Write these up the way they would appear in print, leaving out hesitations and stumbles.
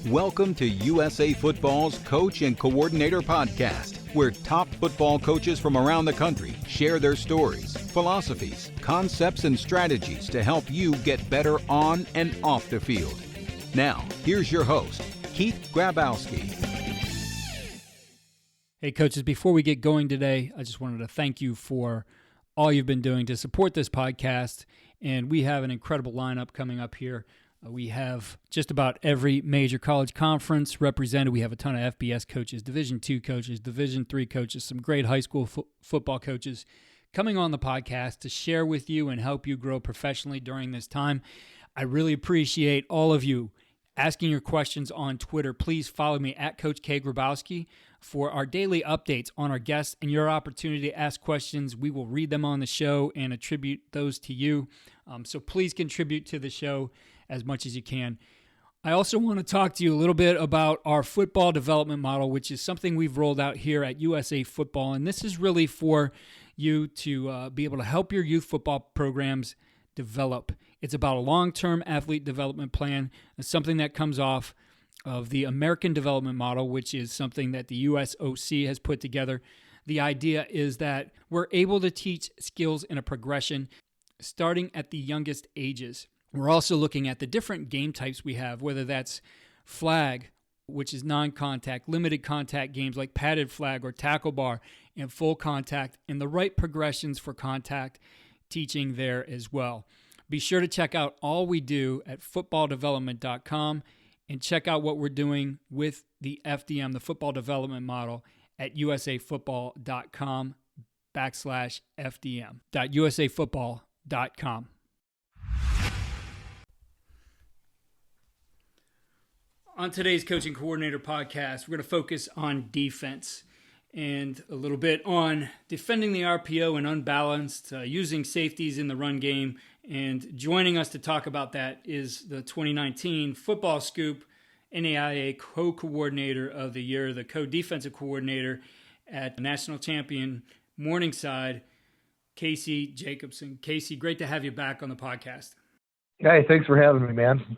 Welcome to USA Football's Coach and Coordinator Podcast, where top football coaches from around the country share their stories, philosophies, concepts, and strategies to help you get better on and off the field. Now, here's your host, Keith Grabowski. Hey, coaches, before we get going today, I just wanted to thank you for all you've been doing to support this podcast. And we have an incredible lineup coming up here. We have just about every major college conference represented. We have a ton of FBS coaches, Division II coaches, Division III coaches, some great high school football coaches coming on the podcast to share with you and help you grow professionally during this time. I really appreciate all of you asking your questions on Twitter. Please follow me at Coach K. Grabowski for our daily updates on our guests and your opportunity to ask questions. We will read them on the show and attribute those to you. So please contribute to the show as much as you can. I also want to talk to you a little bit about our football development model, which is something we've rolled out here at USA Football. And this is really for you to be able to help your youth football programs develop. It's about a long-term athlete development plan. It's something that comes off of the American development model, which is something that the USOC has put together. The idea is that we're able to teach skills in a progression starting at the youngest ages. We're also looking at the different game types we have, whether that's flag, which is non-contact, limited contact games like padded flag or tackle bar, and full contact, and the right progressions for contact teaching there as well. Be sure to check out all we do at footballdevelopment.com and check out what we're doing with the FDM, the football development model, at usafootball.com/FDM. usafootball.com. On today's Coaching Coordinator podcast, we're going to focus on defense and a little bit on defending the RPO and unbalanced, using safeties in the run game. And joining us to talk about that is the 2019 Football Scoop NAIA Co-Coordinator of the Year, the Co-Defensive Coordinator at the National Champion Morningside, Casey Jacobsen. Casey, great to have you back on the podcast. Hey, thanks for having me, man.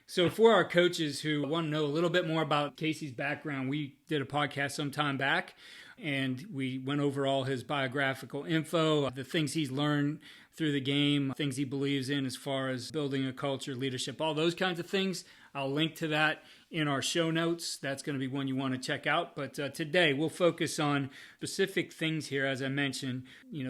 So for our coaches who want to know a little bit more about Casey's background, we did a podcast some time back, and we went over all his biographical info, the things he's learned through the game, things he believes in as far as building a culture, leadership, all those kinds of things. I'll link to that in our show notes. That's going to be one you want to check out. But today we'll focus on specific things here. As I mentioned,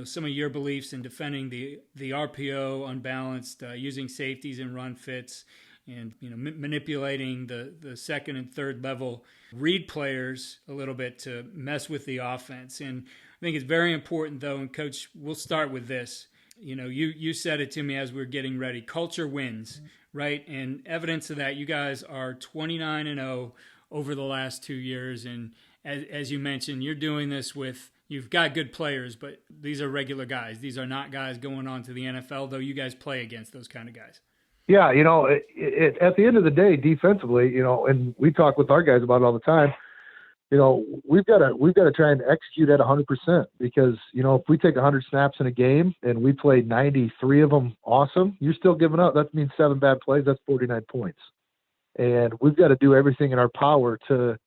some of your beliefs in defending the RPO, unbalanced, using safeties and run fits, and manipulating the second and third level read players a little bit to mess with the offense. And I think it's very important, though, and Coach, we'll start with this. You said it to me as we were getting ready. Culture wins, right? And evidence of that, you guys are 29-0 over the last 2 years. And as you mentioned, you're doing this with, you've got good players, but these are regular guys. These are not guys going on to the NFL, though you guys play against those kind of guys. Yeah, at the end of the day, defensively, and we talk with our guys about it all the time. We've got to try and execute at 100% because if we take 100 snaps in a game and we play 93 of them awesome, you're still giving up. That means 7 bad plays. That's 49 points, and we've got to do everything in our power to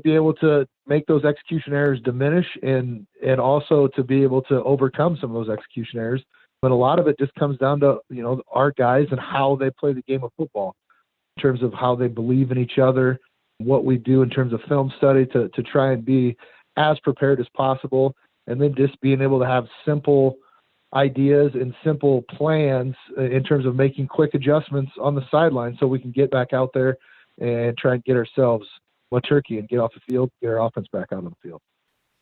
be able to make those execution errors diminish and also to be able to overcome some of those execution errors. But a lot of it just comes down to, our guys and how they play the game of football in terms of how they believe in each other, what we do in terms of film study to try and be as prepared as possible, and then just being able to have simple ideas and simple plans in terms of making quick adjustments on the sideline so we can get back out there and try and get ourselves a turkey and get off the field, get our offense back out on the field.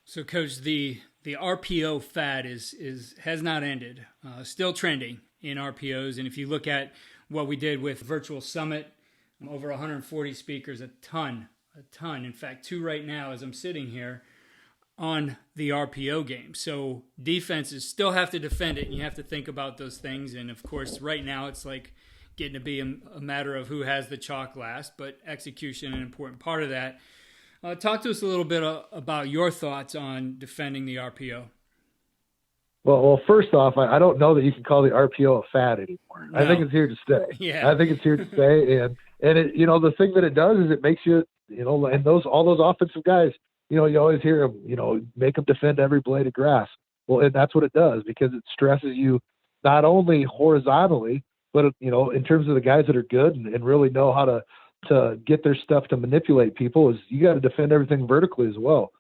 So, Coach, the RPO fad has not ended. Still trending in RPOs. And if you look at what we did with Virtual Summit, over 140 speakers, a ton. In fact, 2 right now as I'm sitting here on the RPO game. So defenses still have to defend it, and you have to think about those things. And, of course, right now it's like getting to be a matter of who has the chalk last, but execution an important part of that. Talk to us a little bit about your thoughts on defending the RPO. Well, first off, I don't know that you can call the RPO a fad anymore. No. I think it's here to stay. Yeah. I think it's here to stay, And it, the thing that it does is it makes you, and all those offensive guys, you always hear them, make them defend every blade of grass. Well, and that's what it does, because it stresses you not only horizontally, but, in terms of the guys that are good and really know how to get their stuff to manipulate people, is you got to defend everything vertically as well.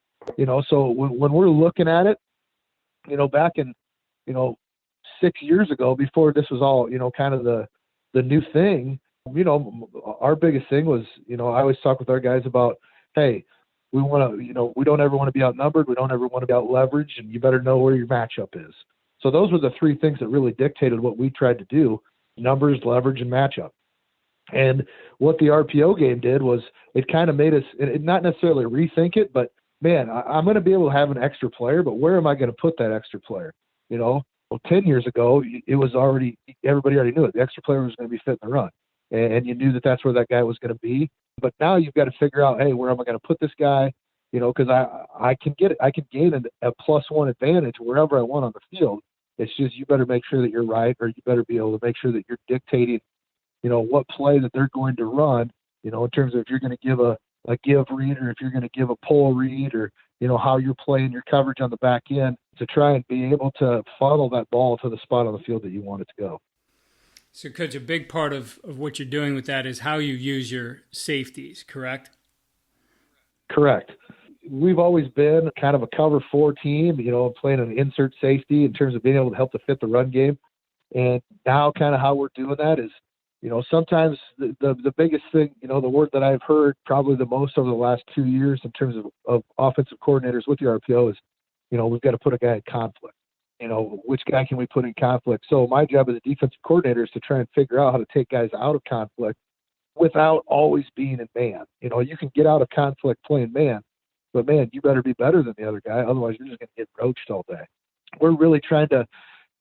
So when we're looking at it, back in, 6 years ago, before this was all, kind of the new thing, our biggest thing was, I always talk with our guys about, hey, we want to, we don't ever want to be outnumbered. We don't ever want to be out leveraged, and you better know where your matchup is. So those were the three things that really dictated what we tried to do: numbers, leverage, and matchup. And what the RPO game did was it kind of made us, not necessarily rethink it, but man, I'm going to be able to have an extra player, but where am I going to put that extra player? Well, 10 years ago, it was everybody already knew it. The extra player was going to be fit in the run. And you knew that that's where that guy was going to be. But now you've got to figure out, hey, where am I going to put this guy? Because I can gain a +1 advantage wherever I want on the field. It's just, you better make sure that you're right, or you better be able to make sure that you're dictating, what play that they're going to run, in terms of if you're going to give a give read, or if you're going to give a pull read, or, how you're playing your coverage on the back end to try and be able to funnel that ball to the spot on the field that you want it to go. So, Coach, a big part of what you're doing with that is how you use your safeties, correct? Correct. We've always been kind of a cover 4 team, playing an insert safety in terms of being able to help to fit the run game. And now kind of how we're doing that is, sometimes the biggest thing, the word that I've heard probably the most over the last 2 years in terms of offensive coordinators with the RPO is, we've got to put a guy in conflict. Which guy can we put in conflict? So my job as a defensive coordinator is to try and figure out how to take guys out of conflict without always being in man. You can get out of conflict playing man, but man, you better be better than the other guy. Otherwise, you're just going to get roached all day. We're really trying to,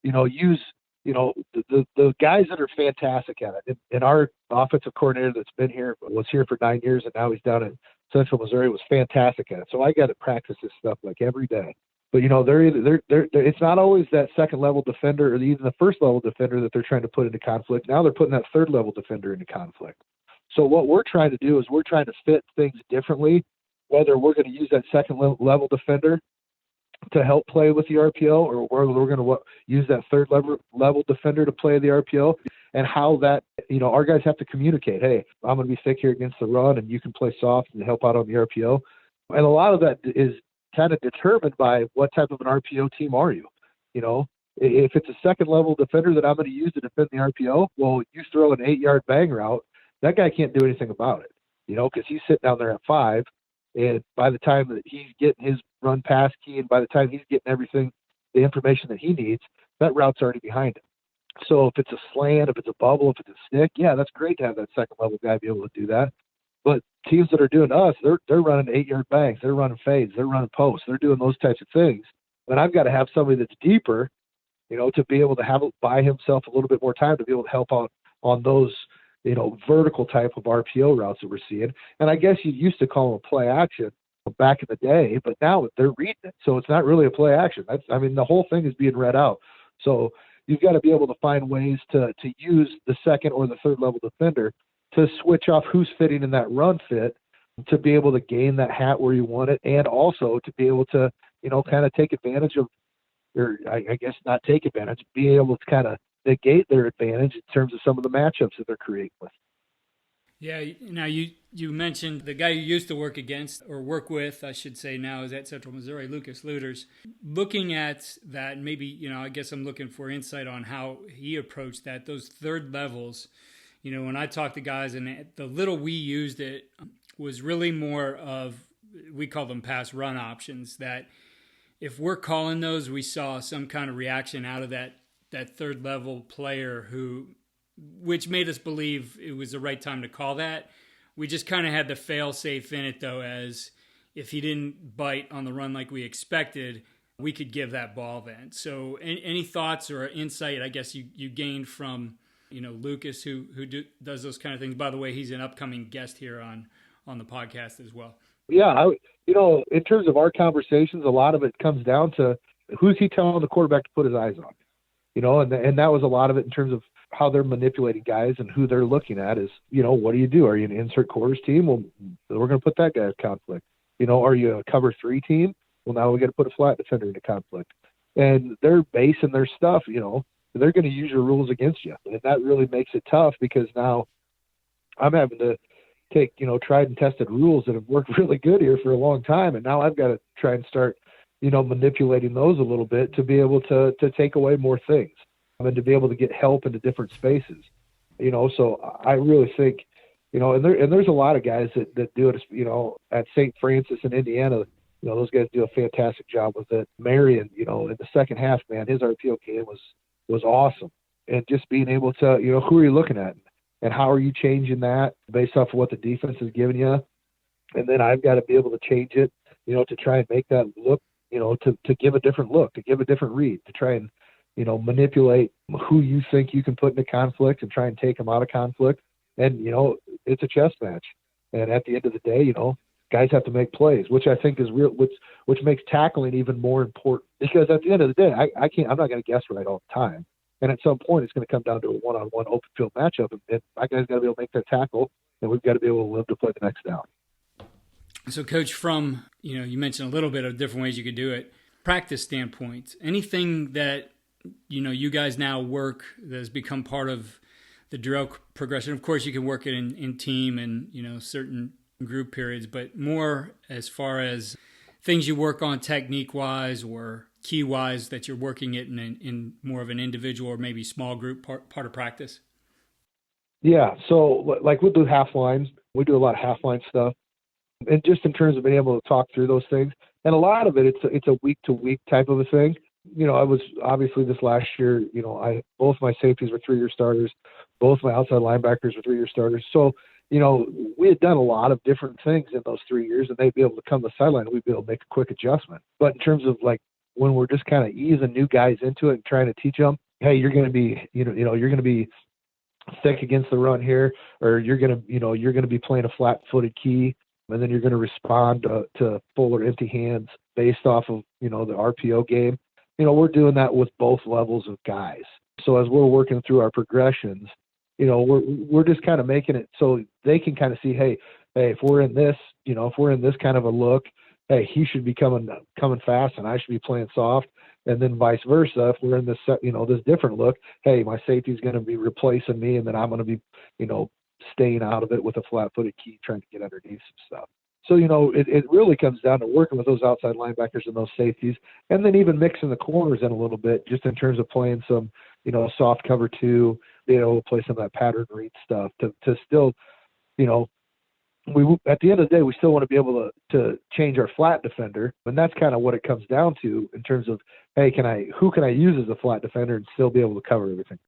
use, the guys that are fantastic at it. And our offensive coordinator that's been here, was here for 9 years, and now he's down in Central Missouri, was fantastic at it. So I got to practice this stuff like every day. But, they're it's not always that second level defender or even the first level defender that they're trying to put into conflict. Now they're putting that third level defender into conflict. So what we're trying to do is we're trying to fit things differently, whether we're going to use that second level defender to help play with the RPO, or whether we're going to use that third level defender to play the RPO, and how that, our guys have to communicate, hey, I'm going to be thick here against the run, and you can play soft and help out on the RPO. And a lot of that is kind of determined by what type of an RPO team are you. If it's a second level defender that I'm going to use to defend the RPO, well, you throw an 8-yard bang route, that guy can't do anything about it, because he's sitting down there at 5, and by the time that he's getting his run pass key, and by the time he's getting everything, the information that he needs, that route's already behind him. So if it's a slant, if it's a bubble, if it's a stick, yeah, that's great to have that second level guy be able to do that. But teams that are doing us, they're running 8-yard bangs, they're running fades, they're running posts, they're doing those types of things. And I've got to have somebody that's deeper, to be able to buy himself a little bit more time to be able to help out on those, vertical type of RPO routes that we're seeing. And I guess you used to call them a play action back in the day, but now they're reading it. So it's not really a play action. The whole thing is being read out. So you've got to be able to find ways to use the second or the third level defender to switch off who's fitting in that run fit, to be able to gain that hat where you want it, and also to be able to, kind of take advantage of, or I guess not take advantage, be able to kind of negate their advantage in terms of some of the matchups that they're creating with. Yeah, now you mentioned the guy you used to work against, or work with, I should say now, is at Central Missouri, Coach Leuders. Looking at that, maybe, I guess I'm looking for insight on how he approached that, those third levels. When I talk to guys, and the little we used it was really more of, we call them pass run options, that if we're calling those, we saw some kind of reaction out of that third level player which made us believe it was the right time to call that. We just kind of had the fail safe in it, though, as if he didn't bite on the run like we expected, we could give that ball then. So any thoughts or insight, I guess, you gained from Lucas, who does those kind of things? By the way, he's an upcoming guest here on the podcast as well. Yeah, in terms of our conversations, a lot of it comes down to who's he telling the quarterback to put his eyes on, and that was a lot of it in terms of how they're manipulating guys and who they're looking at is, what do you do? Are you an insert quarters team? Well, we're going to put that guy in conflict. Are you a cover 3 team? Well, now we got to put a flat defender into conflict. And they're basing their stuff, they're going to use your rules against you. And that really makes it tough because now I'm having to take, tried and tested rules that have worked really good here for a long time. And now I've got to try and start, manipulating those a little bit to be able to take away more things and to be able to get help into different spaces. So I really think, and there's a lot of guys that do it, at St. Francis in Indiana. Those guys do a fantastic job with it. Marion, in the second half, man, his RPO game was awesome. And just being able to, who are you looking at? And how are you changing that based off of what the defense is giving you? And then I've got to be able to change it, to try and make that look, to give a different look, to give a different read, to try and, manipulate who you think you can put into conflict and try and take them out of conflict. And, it's a chess match. And at the end of the day, guys have to make plays, which I think is real, which makes tackling even more important. Because at the end of the day, I'm not going to guess right all the time. And at some point, it's going to come down to a one-on-one open field matchup. And my guy's got to be able to make that tackle, and we've got to be able to live to play the next down. So, Coach, from, you mentioned a little bit of different ways you could do it, practice standpoint, anything that, you guys now work that has become part of the drill progression? Of course, you can work it in team and, certain group periods, but more as far as things you work on technique-wise or key-wise that you're working it in more of an individual or maybe small group part of practice? Yeah, so like we'll do half lines. We do a lot of half line stuff. And just in terms of being able to talk through those things. And a lot of it, it's a week-to-week type of a thing. I was obviously this last year, both my safeties were 3-year starters. Both my outside linebackers were 3-year starters. So, we had done a lot of different things in those 3 years, and they'd be able to come to the sideline and we'd be able to make a quick adjustment. But in terms of like when we're just kind of easing new guys into it and trying to teach them, hey, you're going to be, you're going to be thick against the run here, or you're going to be playing a flat-footed key, and then you're going to respond to full or empty hands based off of, the RPO game. We're doing that with both levels of guys. So as we're working through our progressions, we're just kind of making it so they can kind of see, hey, if we're in this, if we're in this kind of a look, hey, he should be coming fast and I should be playing soft. And then vice versa. If we're in this, this different look, hey, my safety's going to be replacing me, and then I'm going to be, staying out of it with a flat-footed key, trying to get underneath some stuff. So, it really comes down to working with those outside linebackers and those safeties, and then even mixing the corners in a little bit, just in terms of playing some, soft cover 2, being able to play some of that pattern read stuff to still, we at the end of the day, we still want to be able to change our flat defender, and that's kind of what it comes down to in terms of, hey, who can I use as a flat defender and still be able to cover everything?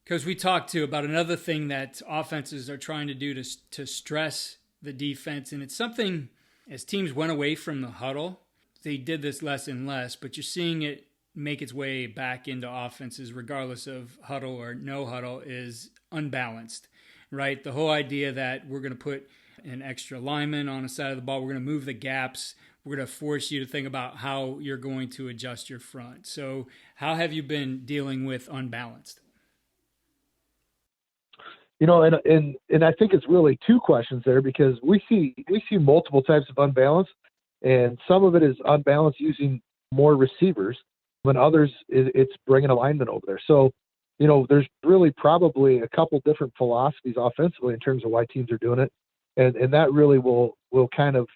Because we talked about another thing that offenses are trying to do to stress the defense, and it's something as teams went away from the huddle, they did this less and less, but you're seeing it make its way back into offenses regardless of huddle or no huddle, is unbalanced, right? The whole idea that we're going to put an extra lineman on a side of the ball, we're going to move the gaps, we're going to force you to think about how you're going to adjust your front. So how have you been dealing with unbalanced? And I think it's really two questions there, because we see multiple types of unbalance, and some of it is unbalance using more receivers, when others it's bringing a lineman over there. So, there's really probably a couple different philosophies offensively in terms of why teams are doing it, and that really will kind of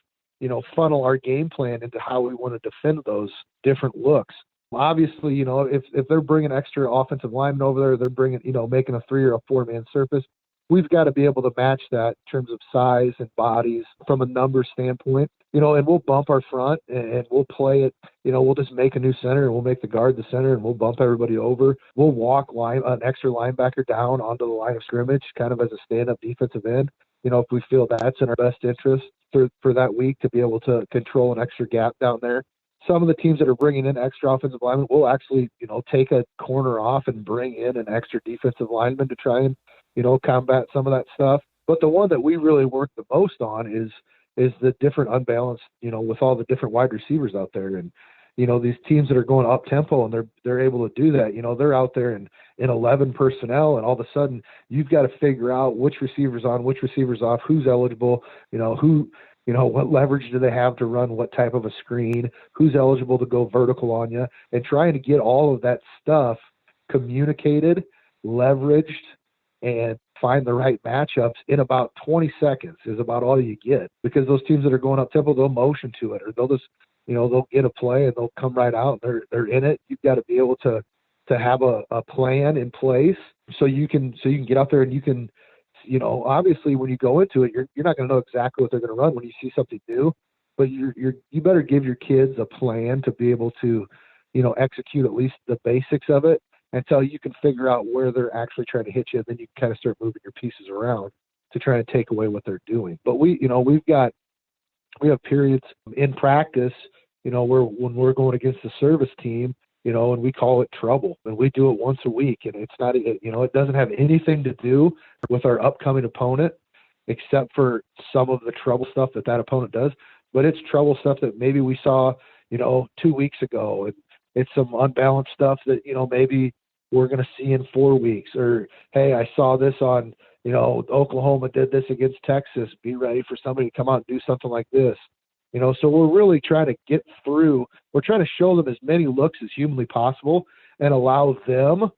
funnel our game plan into how we want to defend those different looks. Obviously, if they're bringing extra offensive linemen over there, they're bringing, making a 3 or a 4-man surface. We've got to be able to match that in terms of size and bodies from a number standpoint, and we'll bump our front and we'll play it, we'll just make a new center and we'll make the guard the center and we'll bump everybody over. We'll walk an extra linebacker down onto the line of scrimmage, kind of as a stand-up defensive end, if we feel that's in our best interest for that week to be able to control an extra gap down there. Some of the teams that are bringing in extra offensive linemen will actually, take a corner off and bring in an extra defensive lineman to try and, combat some of that stuff. But the one that we really work the most on is the different unbalanced, with all the different wide receivers out there. And, these teams that are going up tempo and they're able to do that. They're out there in 11 personnel, and all of a sudden you've got to figure out which receivers on, which receivers off, who's eligible, what leverage do they have to run what type of a screen, who's eligible to go vertical on you, and trying to get all of that stuff communicated, leveraged, and find the right matchups in about 20 seconds is about all you get, because those teams that are going up tempo, they'll motion to it, or they'll just, they'll get a play and they'll come right out and they're in it. You've got to be able to have a plan in place so you can get out there and you can, obviously when you go into it, you're not going to know exactly what they're going to run when you see something new, but you better give your kids a plan to be able to, execute at least the basics of it until you can figure out where they're actually trying to hit you. And then you can kind of start moving your pieces around to try to take away what they're doing. But we have periods in practice, where when we're going against the service team, and we call it trouble, and we do it once a week, and it's not, it doesn't have anything to do with our upcoming opponent, except for some of the trouble stuff that opponent does. But it's trouble stuff that maybe we saw, 2 weeks ago, and it's some unbalanced stuff that, maybe we're going to see in 4 weeks, or, hey, I saw this on, Oklahoma did this against Texas. Be ready for somebody to come out and do something like this. So we're really trying to get through. We're trying to show them as many looks as humanly possible and allow them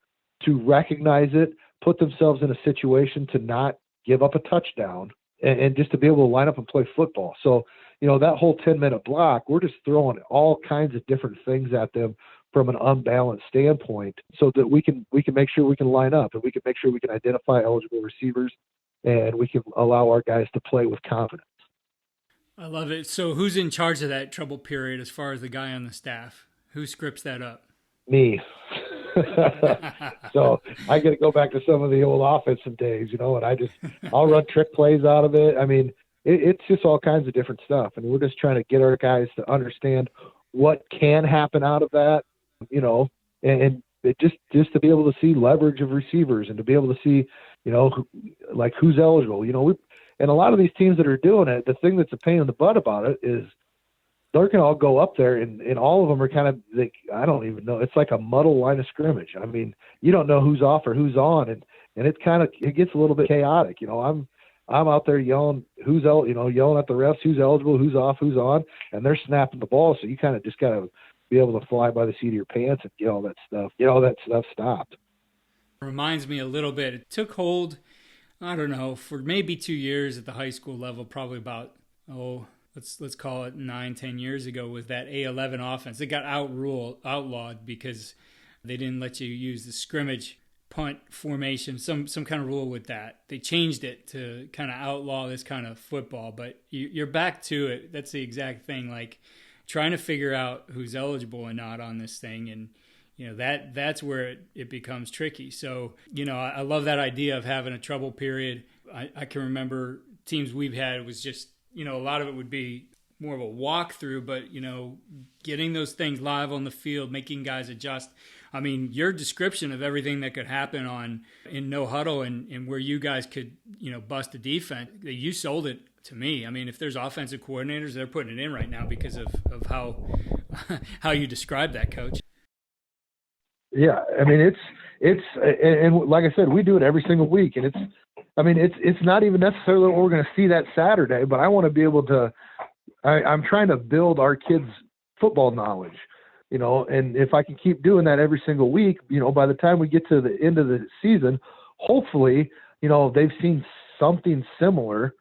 to recognize it, put themselves in a situation to not give up a touchdown, and just to be able to line up and play football. So, that whole 10-minute block, we're just throwing all kinds of different things at them from an unbalanced standpoint so that we can make sure we can line up, and we can make sure we can identify eligible receivers, and we can allow our guys to play with confidence. I love it. So who's in charge of that trouble period as far as the guy on the staff? Who scripts that up? Me. So I got to go back to some of the old offensive days, and I'll run trick plays out of it. I mean, it's just all kinds of different stuff. And we're just trying to get our guys to understand what can happen out of that, and it just to be able to see leverage of receivers and to be able to see, who's eligible. And a lot of these teams that are doing it, the thing that's a pain in the butt about it is they're going to all go up there, and all of them are kind of, I don't even know. It's like a muddle line of scrimmage. I mean, you don't know who's off or who's on, and it gets a little bit chaotic. I'm out there yelling yelling at the refs, who's eligible, who's off, who's on, and they're snapping the ball. So you kind of just got to be able to fly by the seat of your pants and get all that stuff stopped. Reminds me a little bit. It took hold, I don't know, for maybe 2 years at the high school level, probably about, let's call it 9-10 years ago, with that A11 offense. It got outlawed because they didn't let you use the scrimmage punt formation, some kind of rule with that. They changed it to kind of outlaw this kind of football, but you're back to it. That's the exact thing, like trying to figure out who's eligible or not on this thing, and that's where it becomes tricky. So, I love that idea of having a trouble period. I can remember teams we've had was just, a lot of it would be more of a walkthrough, but, getting those things live on the field, making guys adjust. I mean, your description of everything that could happen in no huddle and where you guys could, bust a defense, you sold it to me. I mean, if there's offensive coordinators, they're putting it in right now because of how you describe that, Coach. Yeah, I mean, it's and like I said, we do it every single week, and it's not even necessarily what we're going to see that Saturday, but I want to be able to. I'm trying to build our kids' football knowledge, and if I can keep doing that every single week, by the time we get to the end of the season, hopefully, they've seen something similar,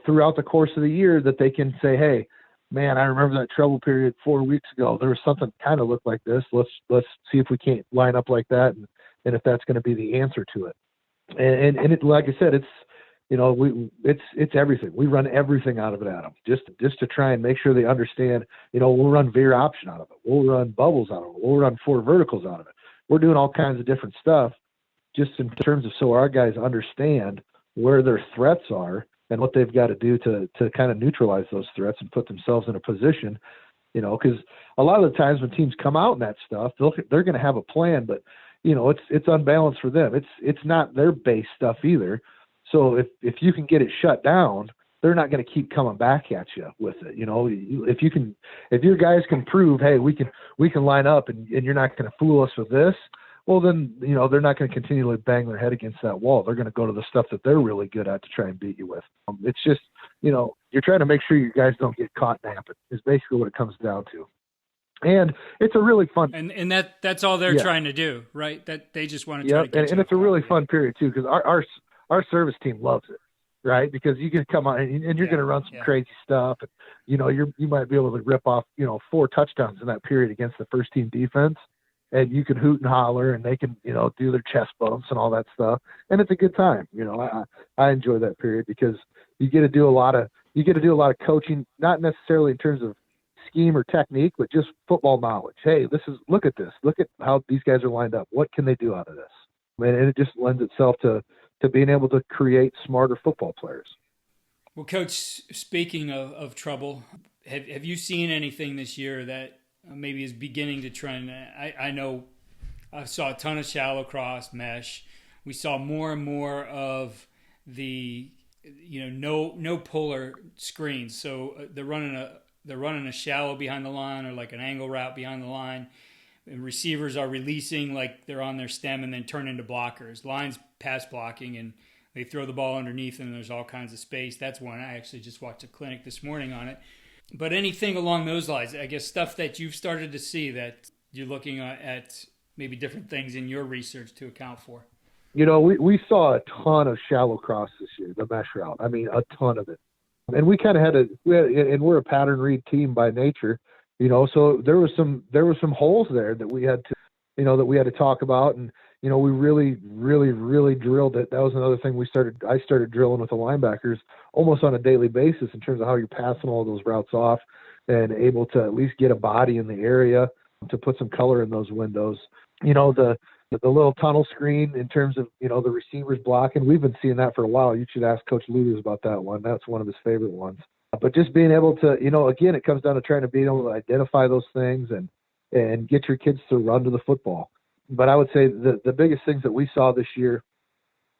throughout the course of the year that they can say, hey, man, I remember that trouble period 4 weeks ago. There was something kind of looked like this. Let's see if we can't line up like that, and if that's going to be the answer to it. And it, like I said, it's it's everything. We run everything out of it at them, just to try and make sure they understand. We'll run veer option out of it. We'll run bubbles out of it. We'll run 4 verticals out of it. We're doing all kinds of different stuff, just in terms of so our guys understand where their threats are and what they've got to do to kind of neutralize those threats and put themselves in a position, because a lot of the times when teams come out in that stuff, they're going to have a plan, but it's unbalanced for them. It's not their base stuff either. So if you can get it shut down, they're not going to keep coming back at you with it. If your guys can prove, hey, we can line up and you're not going to fool us with this, well, then, they're not going to continually bang their head against that wall. They're going to go to the stuff that they're really good at to try and beat you with. It's just, you're trying to make sure your guys don't get caught napping is basically what it comes down to. And it's a really fun. And that's all they're trying to do, right? That they just want to try to get and it's a really fun period too, because our service team loves it, right? Because you can come on and you're going to run some crazy stuff, and you might be able to rip off 4 touchdowns in that period against the first team defense. And you can hoot and holler, and they can, do their chest bumps and all that stuff, and it's a good time. I enjoy that period because you get to do a lot of coaching, not necessarily in terms of scheme or technique, but just football knowledge. Hey, look at this. Look at how these guys are lined up. What can they do out of this? And it just lends itself to being able to create smarter football players. Well, Coach, speaking of trouble, have you seen anything this year that maybe is beginning to trend? I know I saw a ton of shallow cross mesh. We saw more and more of the no puller screens. So they're running a shallow behind the line or like an angle route behind the line. And receivers are releasing like they're on their stem and then turn into blockers. Lines pass blocking and they throw the ball underneath and there's all kinds of space. That's one. I actually just watched a clinic this morning on it. But anything along those lines, I guess stuff that you've started to see that you're looking at maybe different things in your research to account for? We saw a ton of shallow cross this year, the mesh route. I mean, a ton of it. And we kind of and we're a pattern read team by nature, so there was some holes there that we had to talk about. And, we really, really, really drilled it. That was another thing I started drilling with the linebackers almost on a daily basis in terms of how you're passing all those routes off and able to at least get a body in the area to put some color in those windows. The little tunnel screen in terms of, the receivers blocking, we've been seeing that for a while. You should ask Coach Leuders about that one. That's one of his favorite ones. But just being able to, again, it comes down to trying to be able to identify those things and get your kids to run to the football. But I would say the biggest things that we saw this year,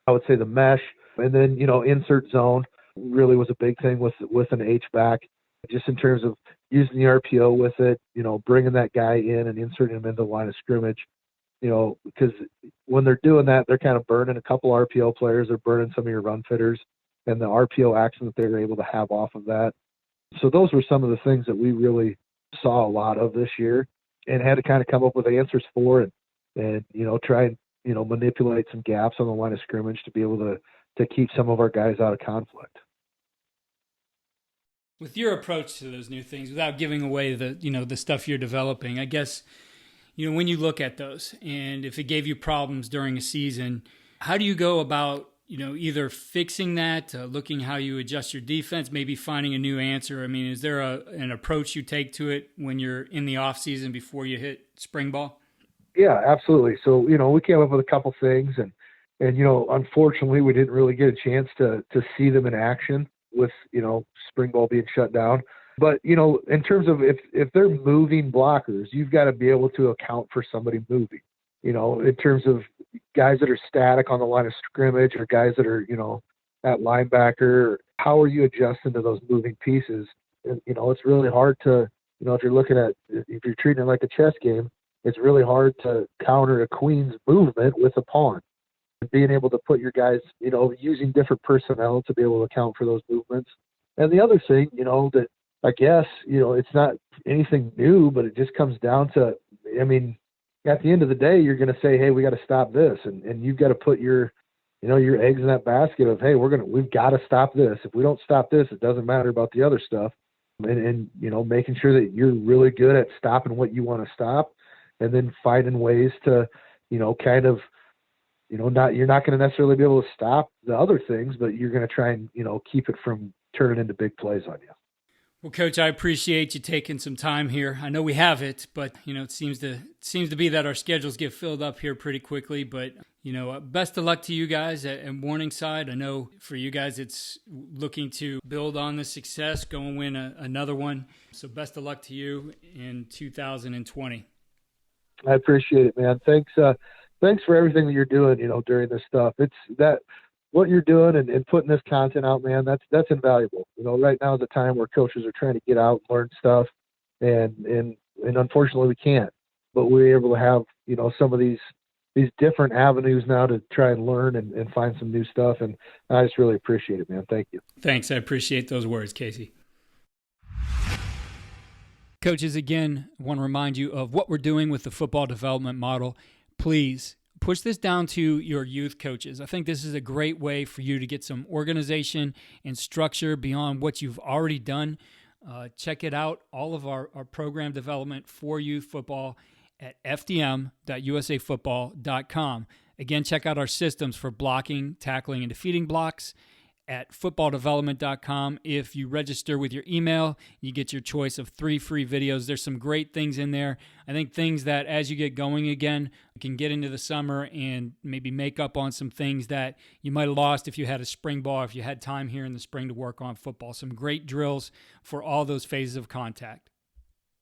I would say the mesh, and then, insert zone really was a big thing with an H-back, just in terms of using the RPO with it, bringing that guy in and inserting him into the line of scrimmage, because when they're doing that, they're kind of burning a couple RPO players, they're burning some of your run fitters and the RPO action that they were able to have off of that. So those were some of the things that we really saw a lot of this year and had to kind of come up with answers for and try and, manipulate some gaps on the line of scrimmage to be able to keep some of our guys out of conflict. With your approach to those new things, without giving away the stuff you're developing, I guess, when you look at those and if it gave you problems during a season, how do you go about, either fixing that, looking how you adjust your defense, maybe finding a new answer? I mean, is there an approach you take to it when you're in the off season before you hit spring ball? Yeah, absolutely. So, we came up with a couple things and unfortunately we didn't really get a chance to see them in action with, spring ball being shut down. But, in terms of if they're moving blockers, you've got to be able to account for somebody moving, in terms of guys that are static on the line of scrimmage or guys that are, at linebacker. How are you adjusting to those moving pieces? And, it's really hard to, if you're treating it like a chess game, it's really hard to counter a queen's movement with a pawn. Being able to put your guys, using different personnel to be able to account for those movements. And the other thing, that I guess, it's not anything new, but it just comes down to, at the end of the day, you're going to say, hey, we got to stop this. And you've got to put your eggs in that basket of, hey, we've got to stop this. If we don't stop this, it doesn't matter about the other stuff. And making sure that you're really good at stopping what you want to stop and then finding ways to, you're not going to necessarily be able to stop the other things, but you're going to try and, keep it from turning into big plays on you. Well, Coach, I appreciate you taking some time here. I know we have it, but, it seems to be that our schedules get filled up here pretty quickly. But, best of luck to you guys at Morningside. I know for you guys, it's looking to build on the success, go and win another one. So best of luck to you in 2020. I appreciate it, man. Thanks for everything that you're doing, during this stuff. It's that what you're doing and putting this content out, man, that's invaluable. Right now is a time where coaches are trying to get out and learn stuff, and unfortunately we can't. But we're able to have, some of these different avenues now to try and learn and find some new stuff. And I just really appreciate it, man. Thank you. Thanks. I appreciate those words, Casey. Coaches, again, I want to remind you of what we're doing with the football development model. Please push this down to your youth coaches. I think this is a great way for you to get some organization and structure beyond what you've already done. Check it out, all of our program development for youth football at fdm.usafootball.com. Again, check out our systems for blocking, tackling, and defeating blocks at footballdevelopment.com. If you register with your email, you get your choice of 3 free videos. There's some great things in there. I think things that as you get going again, you can get into the summer and maybe make up on some things that you might have lost if you had a spring ball, if you had time here in the spring to work on football. Some great drills for all those phases of contact.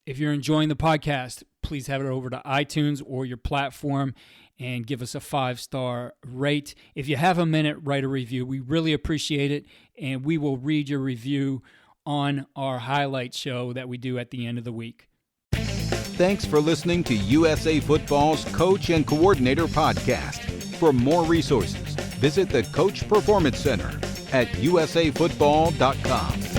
If you're enjoying the podcast, please head over to iTunes or your platform and give us a 5-star rate. If you have a minute, write a review. We really appreciate it, and we will read your review on our highlight show that we do at the end of the week. Thanks for listening to USA Football's Coach and Coordinator Podcast. For more resources, visit the Coach Performance Center at usafootball.com.